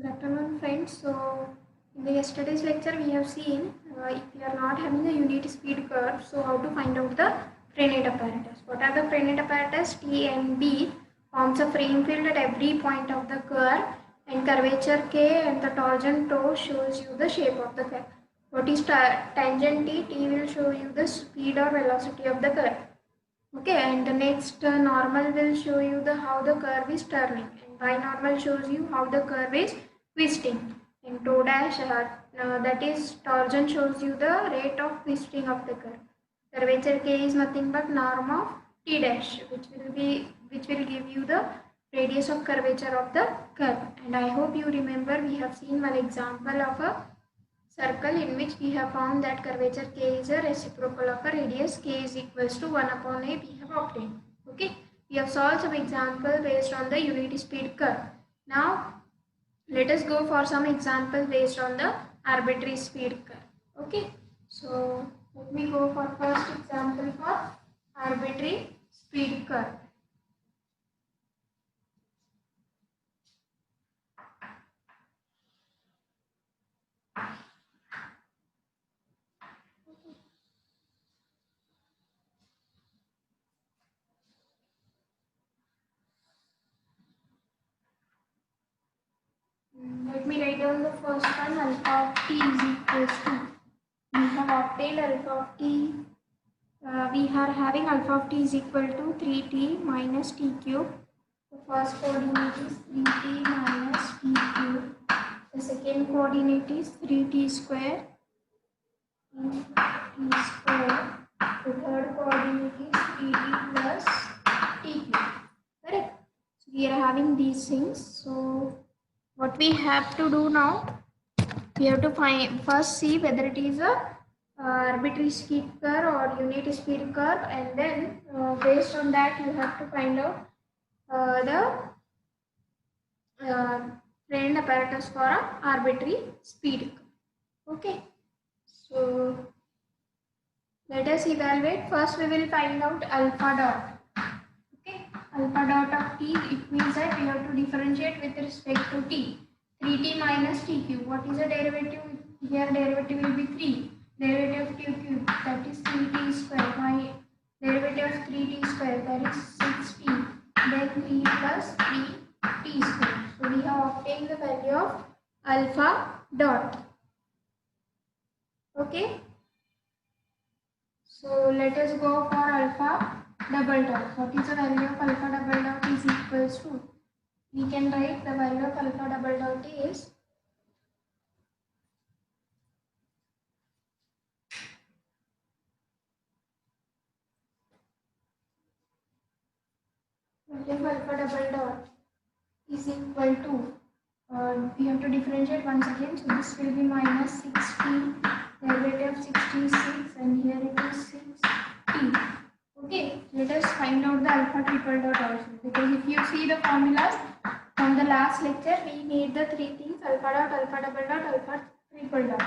Good afternoon, friends. So, in the yesterday's lecture, we have seen if you are not having a unit speed curve, so how to find out the Fresnel apparatus. What are the Fresnel apparatus? T and B forms a frame field at every point of the curve, and curvature K and the torsion tau shows you the shape of the curve. What is tangent T? T will show you the speed or velocity of the curve. Okay, and the next normal will show you the how the curve is turning, and binormal shows you how the curve is twisting, and toe dash that is torsion shows you the rate of twisting of the curve. Curvature K is nothing but norm of T dash, which will give you the radius of curvature of the curve. And I hope you remember we have seen one example of a circle in which we have found that curvature K is a reciprocal of a radius K is equals to 1 upon A we have obtained. Okay, we have solved some example based on the unit speed curve. Now let us go for some example based on the arbitrary speed curve. Okay, so let me go for first example for arbitrary speed curve. Let me write down the first one. Alpha of t is equals to, we have obtained alpha of t. We are having alpha of t is equal to 3t minus t cube. The first coordinate is 3t minus t cube. The second coordinate is 3t square into t square. The third coordinate is 3t plus t cube. Correct? So we are having these things. So what we have to do now, we have to first see whether it is a arbitrary speed curve or unit speed curve, and then based on that you have to find out the Fresnel apparatus for a arbitrary speed curve. Okay, so let us evaluate. First we will find out alpha dot. Okay, alpha dot of t, it means that we have to differentiate with respect to t. 3t minus t cube. What is the derivative? Here derivative will be 3. Derivative of t cube, that is 3t square. My derivative of 3t square, that is 6t. Then 3 plus 3t square. So we have obtained the value of alpha dot. Okay. So let us go for alpha double dot. What is the value of alpha double dot is equals to? We can write the value of alpha double dot is alpha double dot is equal to, we have to differentiate once again, so this will be minus 6t, derivative of 66, and here it is 6t. Okay, let us find out the alpha triple dot also, because if you see the formulas from the last lecture, we made the three things: alpha dot, alpha double dot, alpha triple dot.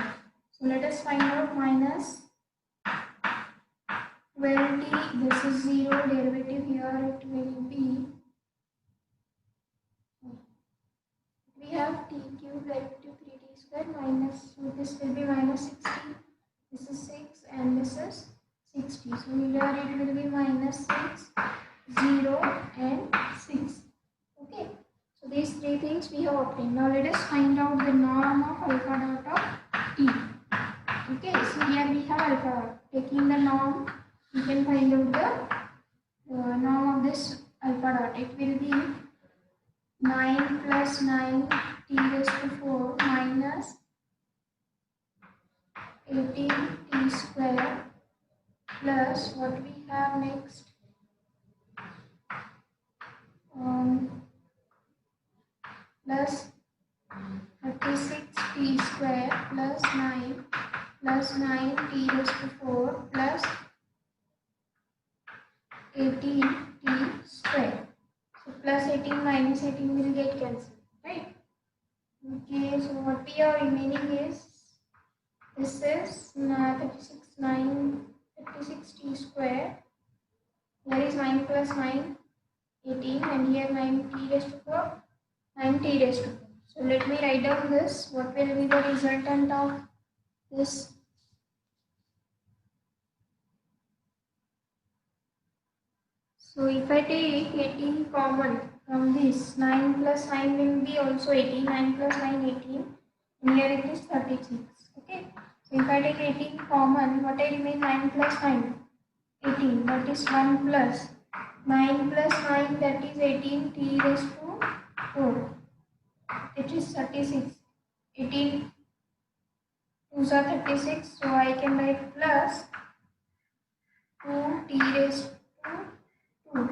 So let us find out minus 12t, this is 0, derivative here it will be, we have t cube derivative 3t square minus, so this will be minus 60, this is 6 and this is 60. So here it will be minus 6, 0 and 6. Okay, so these three things we have obtained. Now let us find out the norm of alpha dot of t. Okay, so here we have alpha dot. Taking the norm, we can find out the norm of this alpha dot. It will be 9 plus 9 t raised to 4 minus 18 t square plus what we have next, plus 36 t square plus 9 t raised to 4 plus 18 t square. So plus 18 minus 18 will get cancelled, right? Okay, so what we are remaining is, this is 36 t square. Here is 9 plus 9, 18, and here 9 t raised to 4, 9 t raised to 4. So let me write down this. What will be the resultant of this? So if I take 18 common from this, 9 plus 9 will be also 18. 9 plus 9, 18. And here it is 36. Okay. So if I take 18 common, what I remain? 9 plus 9, 18. That is 1 plus 9 plus 9, that is 18 t raised to 4. It is 36. 18 2s are 36. So I can write plus 2 t raised to 2.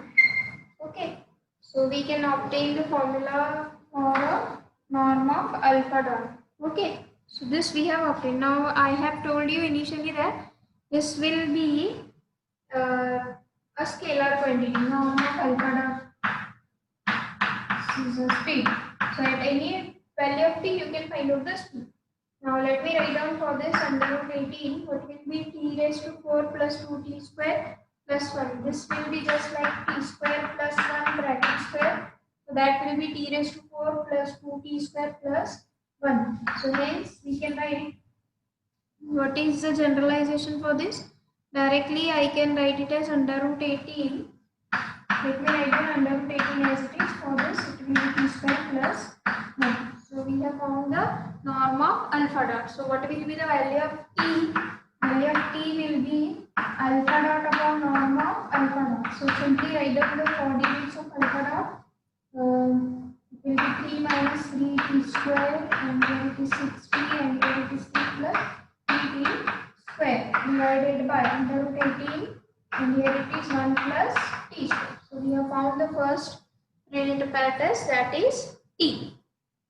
Okay. So we can obtain the formula for a norm of alpha dot. Okay. So this we have obtained. Now I have told you initially that this will be a scalar quantity. Norm of alpha dot is a speed. So at any value of t you can find out the speed. Now let me write down for this under root 18 what will be t raised to 4 plus 2t square plus 1. This will be just like t square plus 1 bracket square. So that will be t raised to 4 plus 2t square plus 1. So hence we can write what is the generalization for this. Directly I can write it as under root 18. Let me write down under root 18 as it is. For this it will be t square plus 1. So we have found the norm of alpha dot. So what will be the value of t? Value of t will be alpha dot upon norm of alpha dot. So simply write down the coordinates of alpha dot. It will be 3 minus 3t square, and here it is 6t, and here it is 3 plus 3t square divided by under root 18, and here it is 1 plus t square. So we have found the first Reynolds apparatus, that is t.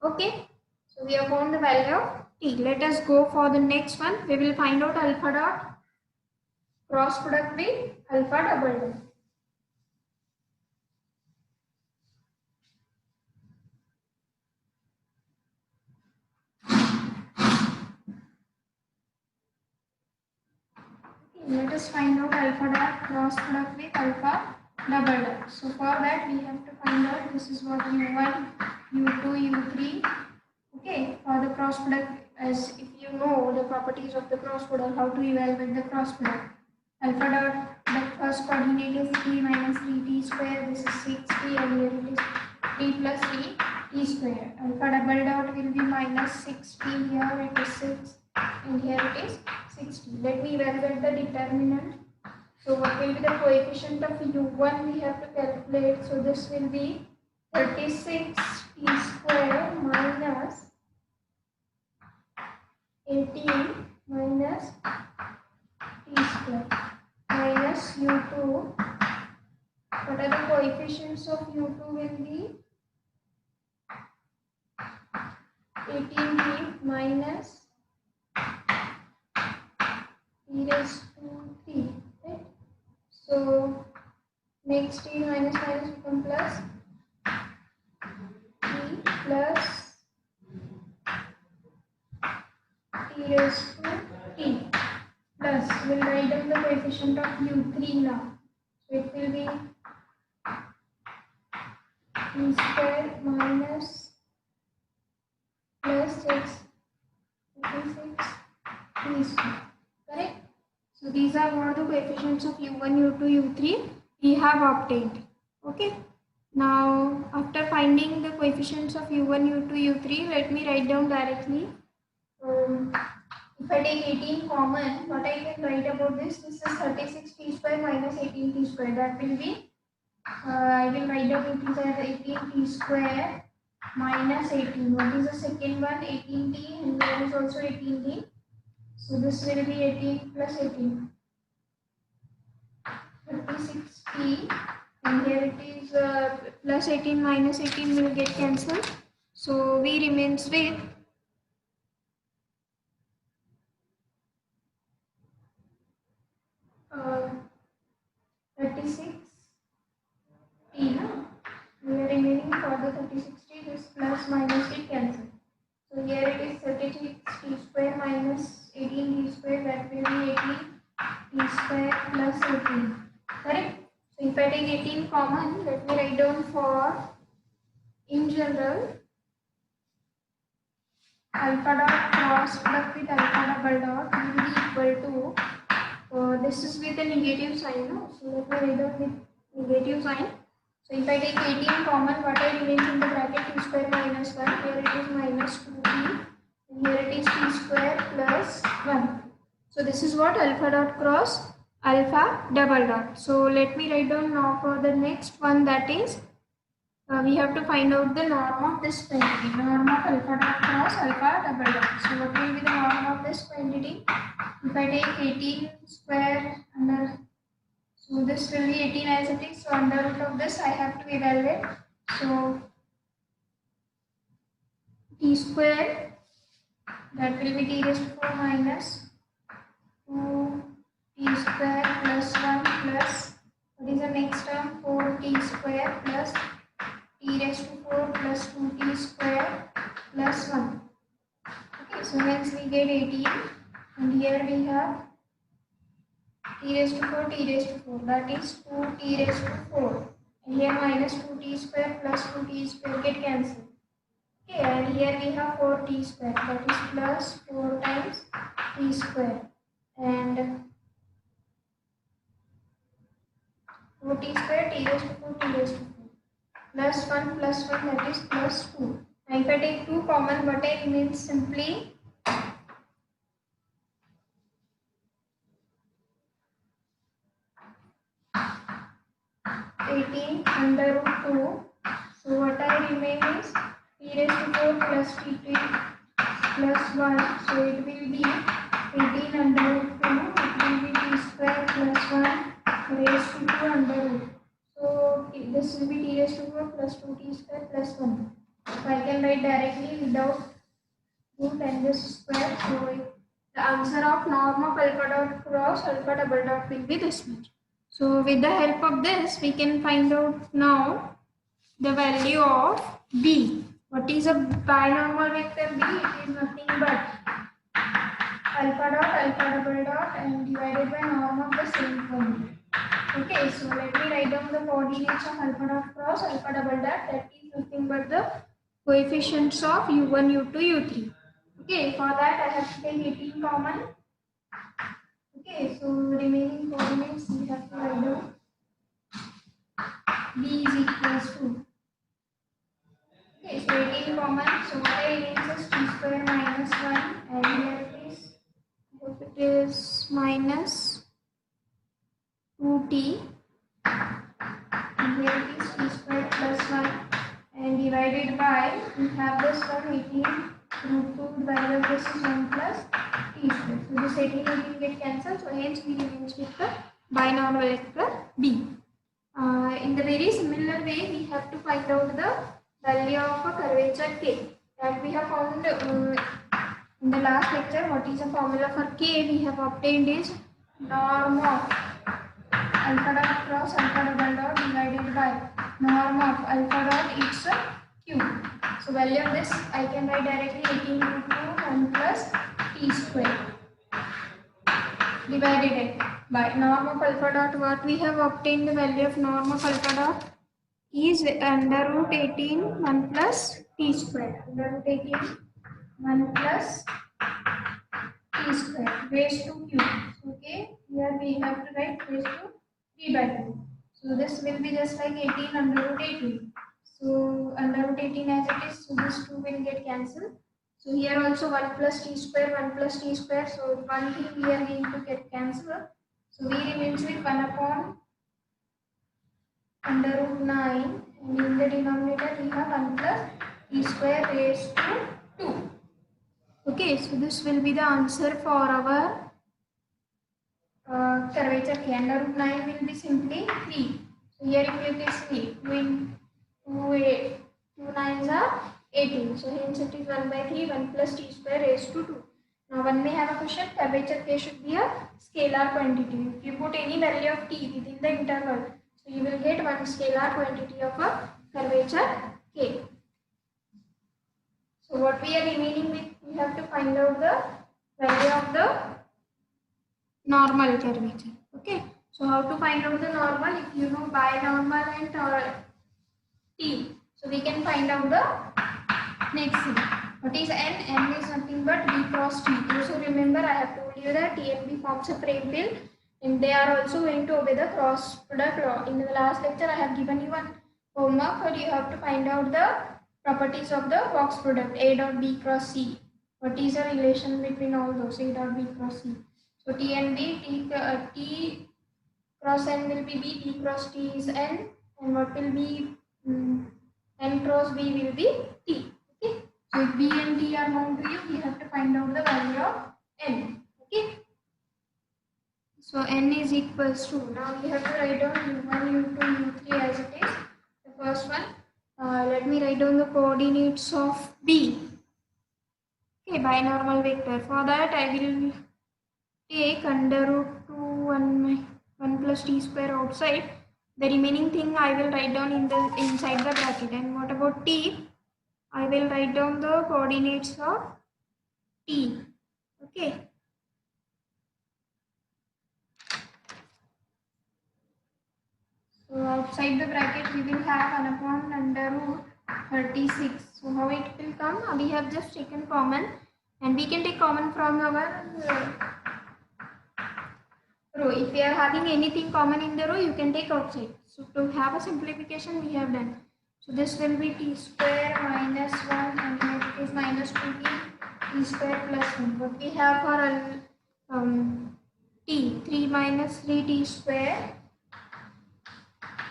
Okay. So we have found the value of t. Let us go for the next one. We will find out alpha dot cross product with alpha double dot. Let us find out alpha dot cross product with alpha double dot. So for that we have to find out this is what u1, u2, u3. Okay, for the cross product, as if you know the properties of the cross product, how to evaluate the cross product. Alpha dot, the first coordinate is 3 minus 3t square. This is 6t, and here it is 3 plus 3t square. Alpha double dot will be minus 6t. Here it is 6, and here it is 60. Let me evaluate the determinant. So what will be the coefficient of u1 we have to calculate. So this will be 36t square minus 18 minus t square minus u2. What are the coefficients of u2 will be 18t minus t raised to 3, right? So next t minus minus become plus t plus t raised to t plus, we'll write down the coefficient of u3 now. So it will be t square minus plus 6 t square. Correct? So these are what the coefficients of u1, u2, u3 we have obtained. Okay. Now after finding the coefficients of u1, u2, u3, let me write down directly. If I take 18 common, what I can write about this? This is 36t square minus 18t square. That will be, I will write down it is as 18t square minus 18. What is the second one? 18t, and there is also 18t. So this will be 18 plus 18. 36t, and here it is plus 18 minus 18 will get cancelled. So we remains with 36t. No? We are remaining for the 36t, this plus minus it cancel. So here it is 36t square minus 18t square, that will be 18t square plus 18. Correct? So if I take 18 common, let me write down for in general alpha dot cross product with alpha double dot will be equal to, this is with a negative sign, no? So let me write down with negative sign. So if I take 18 common, what I remains in the bracket 2 square minus 1, here it is minus 2t, and here it is t square plus 1. So this is what alpha dot cross alpha double dot. So let me write down now for the next one, that is we have to find out the norm of this quantity, norm of alpha dot cross alpha double dot. So what will be the norm of this quantity? If I take 18 square under, so this will be 18 as it is, so under root of this I have to evaluate. So t square, that will be t raised to 4 minus 2 t square plus 1 plus, what is the next term, 4t square plus t raised to 4 plus 2t square plus 1. Okay, so hence we get 18, and here we have t raised to 4, t raised to 4, that is 2t raised to 4, and here minus 2t square plus 2t square get cancelled. Okay, and here we have 4t square, that is plus 4 times t square, and 4t square, t raised to 4, t raised to 4, plus 1 plus 1, that is plus 2. Now if I take 2 common, what I remains simply 18 under root 2. So what I remain is t raised to 4 plus t plus 1. So it will be 18 under root 2. It will be t square plus 1 raised to 2 under root. So this will be t raised to 4 plus 2t square plus 1. So I can write directly without root and this square. So the answer of norm of alpha dot cross alpha double dot will be this much. So with the help of this, we can find out now the value of b. What is a binormal vector b? It is nothing but alpha dot alpha double dot and divided by norm of the same quantity. Okay, so let me write down the coordinates of alpha dot cross alpha double dot. That is nothing but the coefficients of u1, u2, u3. Okay, for that I have to take 18 common. Okay, so remaining coordinates we have to write down. B is equals to, okay, so 18 common, so what I remains is t square minus 1, and here it is, I hope it is minus 2t, and here it is t square plus 1, and divided by, we have this one 18 root 2 divided by this is 1 plus t square. So this 18 get cancelled, so hence we remains with the binormal vector b. In the very similar way, we have to find out the value of a curvature k, that we have found in the last lecture. What is the formula for k? We have obtained is norm of alpha dot cross alpha double dot divided by norm of alpha dot its cube. So value of this I can write directly 18 root 2 1 plus t square divided by norm of alpha dot. What we have obtained the value of norm of alpha dot is under root 18 1 plus t square, under root 18 1 plus t square raised to q. Okay, here we have to write raised to 3 by 2. So this will be just like 18 under root 18. So under root 18 as it is, so this 2 will get cancelled. So here also 1 plus t square, 1 plus t square. So one thing here we need to get cancelled. So we remains with 1 upon under root 9, and in the denominator we have 1 plus t square raised to 2. Okay, so this will be the answer for our curvature k. Under root 9 will be simply 3. So here if it is 3, 2 nines are 18. So hence it is 1 by 3, 1 plus t square raised to 2. Now one may have a question, curvature k should be a scalar quantity. If you put any value of t within the interval, so you will get one scalar quantity of a curvature k. So what we are remaining with, we have to find out the value of the normal curvature. Okay. So how to find out the normal? If you know binormal and t, so we can find out the next thing. What is n? N is nothing but B cross T. So remember, I have told you that T and B forms a frame field, and they are also going to obey the cross product law. In the last lecture, I have given you one homework where you have to find out the properties of the box product A dot B cross C. What is the relation between all those A dot B cross C? So T and B, T cross N will be B, B cross T is N, and what will be N cross B will be T. Okay. So if B and T are known to you, we have to find out the value of N. Okay. So N is equals to, now we have to write down U1, U2, U3 as it is. The first one, let me write down the coordinates of B. Okay, binormal vector. For that I will take under root 2 1 plus t square outside. The remaining thing I will write down in the inside the bracket. And what about t? I will write down the coordinates of t. Okay. So outside the bracket we will have 1 upon under root 36. So how it will come? We have just taken common, and we can take common from our row. If we are having anything common in the row, you can take outside. So to have a simplification, we have done. So this will be t square minus 1, and here it is minus 2t, t square plus 1. What we have for t, 3 minus 3t square,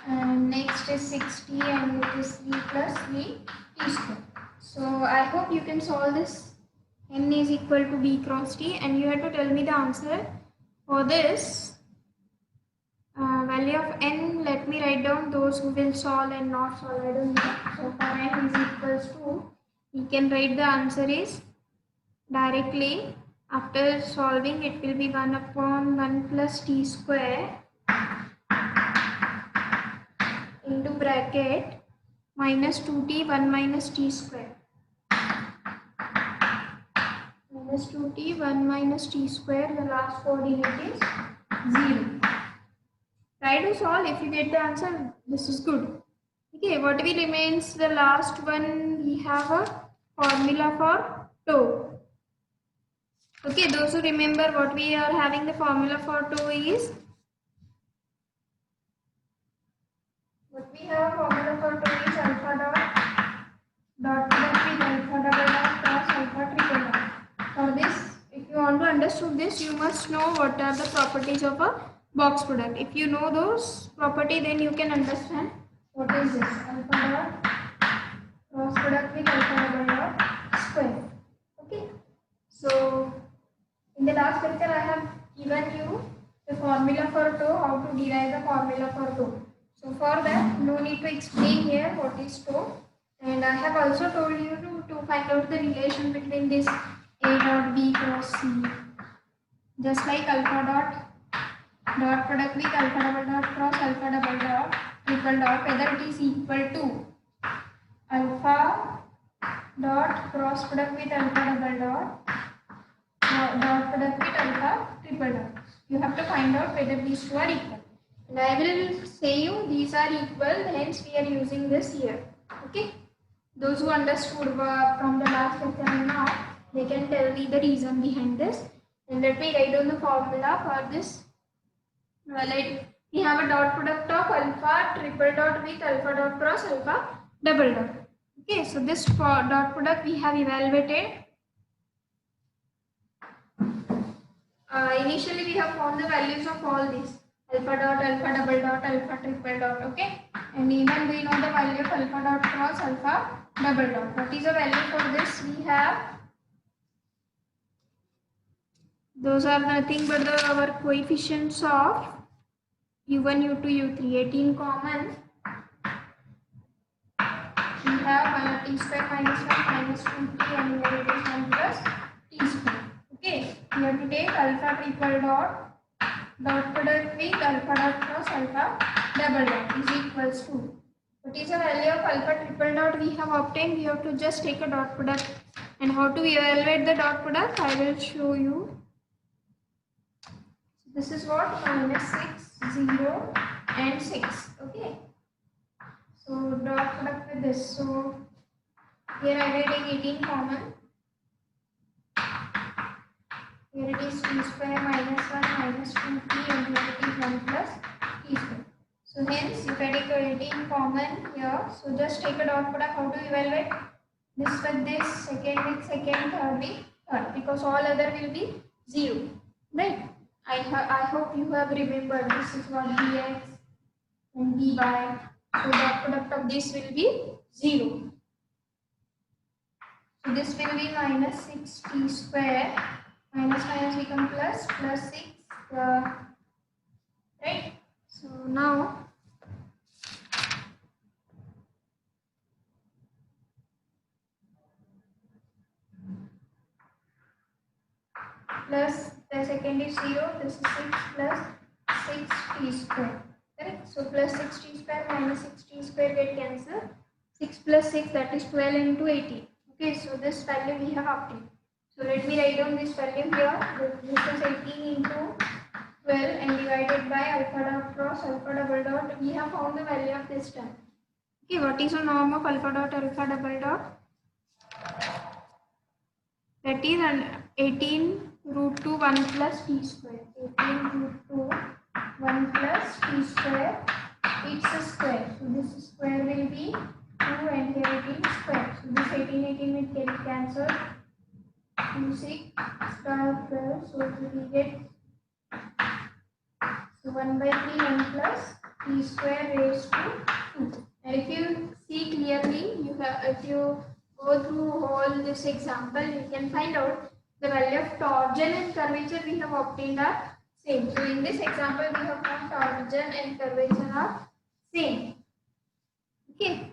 and next is 6t, and it is 3 plus 3t square. So I hope you can solve this. N is equal to b cross t, and you have to tell me the answer for this. Value of n, let me write down those who will solve and not solve. I don't know. So for n is equals to, we can write the answer is directly after solving, it will be 1 upon 1 plus t square into bracket minus 2t 1 minus t square. Minus 2t 1 minus t square, the last coordinate is 0. Try to solve. If you get the answer, this is good. Okay, what we remains, the last one, we have a formula for tau. Okay, those who remember what we are having, the formula for tau is, what we have formula for tau is alpha dot product with alpha double dot cross alpha triple dot. For this, if you want to understand this, you must know what are the properties of a box product. If you know those property, then you can understand what is this alpha dot cross product with alpha double dot square. Okay. So in the last lecture, I have given you the formula for tau, how to derive the formula for tau. So for that, no need to explain here what is tau. And I have also told you to find out the relation between this A dot B cross C. Just like alpha dot product with alpha double dot cross alpha double dot triple dot, whether it is equal to alpha dot cross product with alpha double dot product with alpha triple dot. You have to find out whether these two are equal. And I will say you these are equal, hence we are using this here. Okay. Those who understood from the last lecture and now, they can tell me the reason behind this. And let me write down the formula for this. Like we have a dot product of alpha triple dot with alpha dot cross alpha double dot. Okay, so this dot product we have evaluated. Initially we have found the values of all these alpha dot, alpha double dot, alpha triple dot. Okay, and even we know the value of alpha dot cross alpha double dot. What is the value for this? We have, those are nothing but our coefficients of u1, u2, u3. 18 common. We have t square minus 1 minus 2t, and here it is 1 plus t square. Okay, we have to take alpha triple dot product with alpha dot cross alpha double dot is equals to, what is the value of alpha triple dot we have obtained? We have to just take a dot product. And how to evaluate the dot product? I will show you. So this is what? Minus 6, 0 and 6. Okay. So dot product with this. So here I will take 18 common. Here it is t square minus 1 minus 2t, and here it is 1 plus t square. So hence, if I take 18 common here, so just take a dot product. How to evaluate? This with this, second with second, third with third, because all other will be 0. Right? I hope you have remembered this is what dx and dy. So dot product of this will be 0. So this will be minus 6t square. Minus minus become plus, plus 6. Right? So now plus the second is 0, this is 6 plus 6t square. Correct? So plus 6t square minus 6t square get cancelled. 6 plus 6, that is 12 into 18. Okay, so this value we have obtained. So let me write down this value here. This is 18 into 12 and divided by alpha dot cross alpha double dot. We have found the value of this term. Okay, what is the norm of alpha double dot? That is 18 root 2 1 plus t square. 18 root 2 1 plus t square. It's a square. So this square will be 2 and here it is square. So this 18 will get cancelled. 2 6 star 12. So we get, so 1 by 3 1 plus t square raised to 2. And if you see clearly, if you go through all this example, you can find out the value of torsion and curvature we have obtained are same. So in this example, we have found torsion and curvature are same. Okay.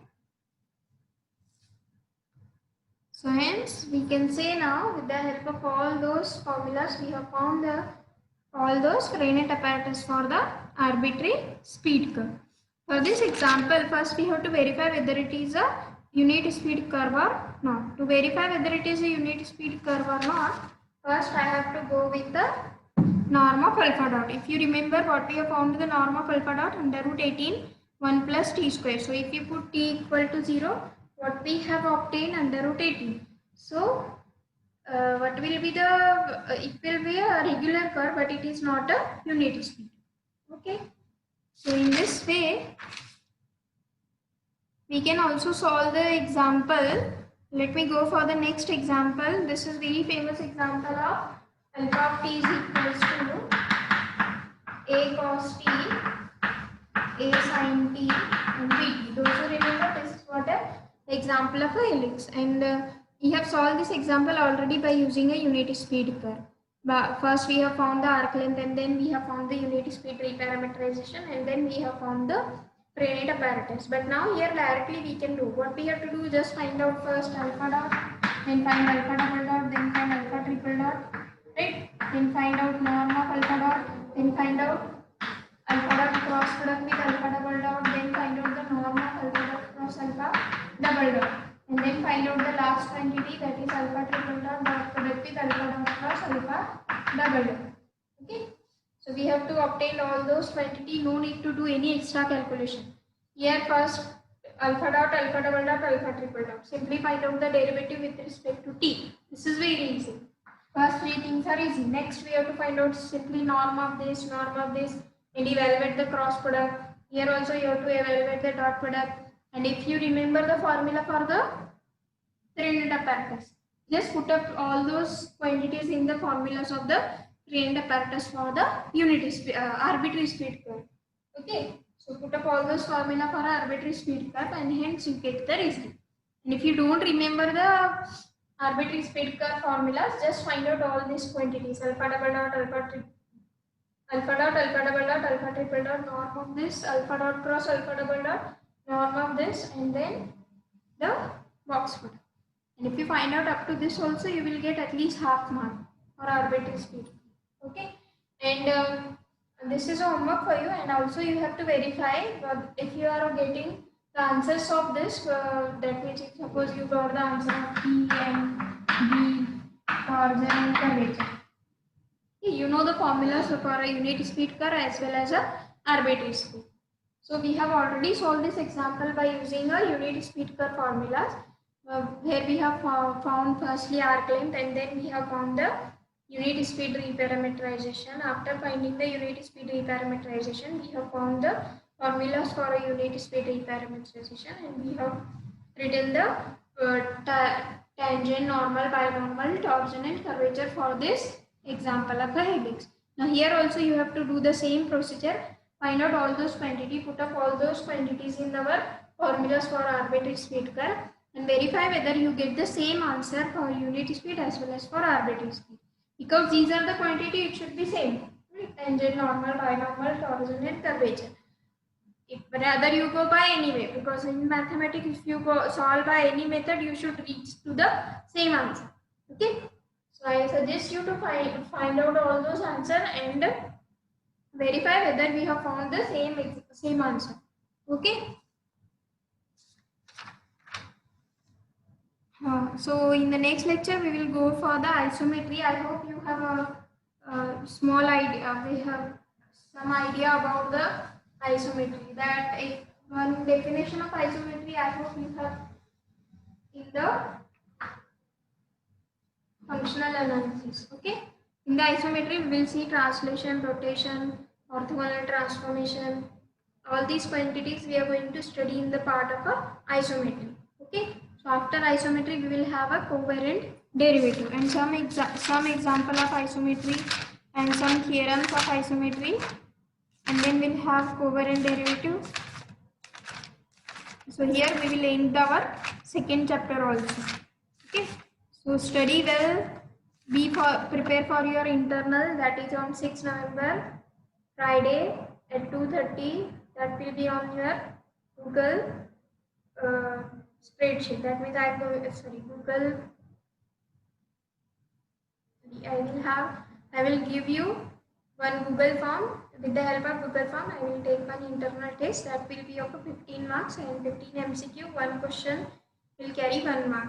So hence we can say now, with the help of all those formulas, we have found all those Freinet apparatus for the arbitrary speed curve. For this example, first we have to verify whether it is a unit speed curve or not. To verify whether it is a unit speed curve or not, first I have to go with the norm of alpha dot. If you remember what we have found, the norm of alpha dot under root 18 1 plus t square. So if you put t equal to 0, what we have obtained under root 18. So what will be the, it will be a regular curve, but it is not a unit speed. Okay. So in this way, we can also solve the example. Let me go for the next example. This is very famous example of alpha of t is equals to a cos t, a sin t, and bt. Those who remember, this is what an example of a helix. And we have solved this example already by using a unit speed curve. But first we have found the arc length, and then we have found the unit speed reparameterization, and then we have found the Freinet apparatus. But now here directly we can do. What we have to do, just find out first alpha dot, then find alpha double dot, then find alpha triple dot, right? Then find out norm of alpha dot, then find out alpha dot cross product with alpha double dot, then find out the norm of alpha dot cross alpha double dot, and then find out the last quantity, that is alpha triple dot product with alpha dot cross alpha double dot. Okay. So we have to obtain all those quantity, no need to do any extra calculation. Here first alpha dot, alpha double dot, alpha triple dot. Simply find out the derivative with respect to t. This is very easy. First three things are easy. Next we have to find out simply norm of this, and evaluate the cross product. Here also you have to evaluate the dot product. And if you remember the formula for the Freinet apparatus, just put up all those quantities in the formulas of the Freinet apparatus for the arbitrary speed curve. Okay, so put up all those formula for arbitrary speed curve, and hence you get the result. And if you don't remember the arbitrary speed curve formulas, just find out all these quantities: alpha double dot, alpha double dot, alpha triple dot, norm of this, alpha dot cross alpha double dot, norm of this, and then the box product. And if you find out up to this also, you will get at least half mark for arbitrary speed. Okay, and this is a homework for you, and also you have to verify if you are getting the answers of this. That means if suppose you got the answer of P and B, torsion and curvature. You know the formulas for a unit speed curve as well as a arbitrary speed. So we have already solved this example by using a unit speed curve formulas. Where we have found firstly arc length, and then we have found the unit speed reparameterization. After finding the unit speed reparameterization, we have found the formulas for a unit speed reparameterization, and we have written the tangent, normal, binormal, torsion and curvature for this example of the helix. Now here also you have to do the same procedure. Find out all those quantities, put up all those quantities in our formulas for arbitrary speed curve, and verify whether you get the same answer for unit speed as well as for arbitrary speed. Because these are the quantity, it should be same. Tangent, normal, binormal, torsion and curvature. If rather you go by any way, because in mathematics if you go solve by any method, you should reach to the same answer. Okay, so I suggest you to find out all those answers and verify whether we have found the same answer. Okay. So in the next lecture we will go for the isometry. I hope you have a small idea. We have some idea about the isometry. That one definition of isometry I hope you have in the functional analysis. Okay. In the isometry we will see translation, rotation, orthogonal transformation. All these quantities we are going to study in the part of a isometry. Okay. So after isometry we will have a covariant derivative and some example of isometry and some theorems of isometry, and then we'll have covariant derivative. So here we will end our second chapter also. Okay. So study well, prepare for your internal, that is on 6 November, Friday at 2:30. That will be on your Google spreadsheet. That means I will give you one Google form. With the help of Google form, I will take one internal test that will be of 15 marks and 15 MCQ. One question will carry 1 mark.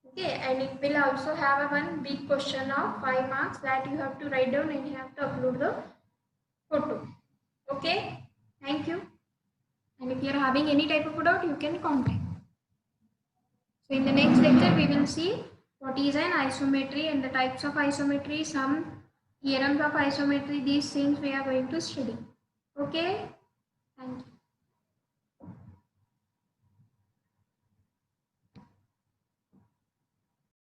Okay, and it will also have one big question of 5 marks that you have to write down and you have to upload the photo. Okay, thank you. And if you are having any type of doubt, you can contact. So in the next lecture, we will see what is an isometry and the types of isometry, some theorems of isometry, these things we are going to study. Okay, thank you.